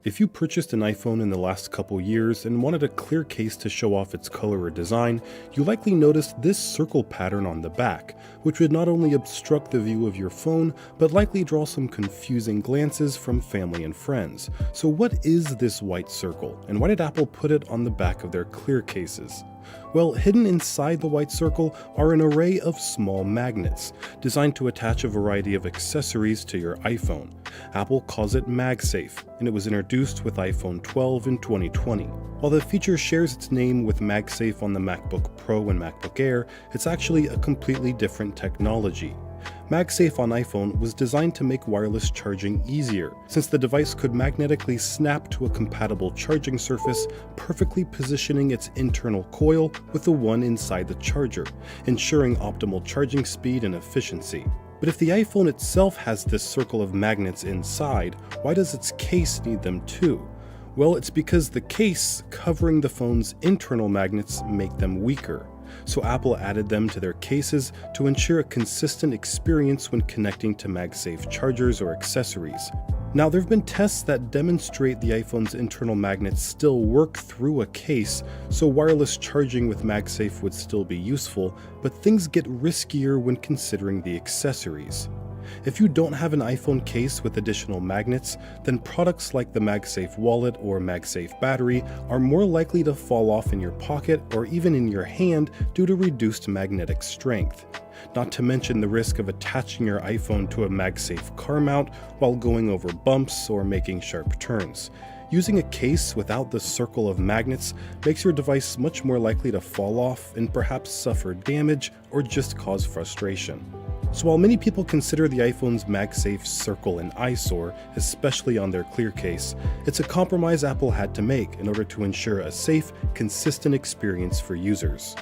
If you purchased an iPhone in the last couple years and wanted a clear case to show off its color or design, you likely noticed this circle pattern on the back, which would not only obstruct the view of your phone, but likely draw some confusing glances from family and friends. So what is this white circle, and why did Apple put it on the back of their clear cases? Well, hidden inside the white circle are an array of small magnets, designed to attach a variety of accessories to your iPhone. Apple calls it MagSafe, and it was introduced with iPhone 12 in 2020. While the feature shares its name with MagSafe on the MacBook Pro and MacBook Air, it's actually a completely different technology. MagSafe on iPhone was designed to make wireless charging easier, since the device could magnetically snap to a compatible charging surface, perfectly positioning its internal coil with the one inside the charger, ensuring optimal charging speed and efficiency. But if the iPhone itself has this circle of magnets inside, why does its case need them too? Well, it's because the case covering the phone's internal magnets make them weaker. So Apple added them to their cases to ensure a consistent experience when connecting to MagSafe chargers or accessories. Now, there have been tests that demonstrate the iPhone's internal magnets still work through a case, so wireless charging with MagSafe would still be useful, but things get riskier when considering the accessories. If you don't have an iPhone case with additional magnets, then products like the MagSafe wallet or MagSafe battery are more likely to fall off in your pocket or even in your hand due to reduced magnetic strength. Not to mention the risk of attaching your iPhone to a MagSafe car mount while going over bumps or making sharp turns. Using a case without the circle of magnets makes your device much more likely to fall off and perhaps suffer damage or just cause frustration. So while many people consider the iPhone's MagSafe circle an eyesore, especially on their clear case, it's a compromise Apple had to make in order to ensure a safe, consistent experience for users.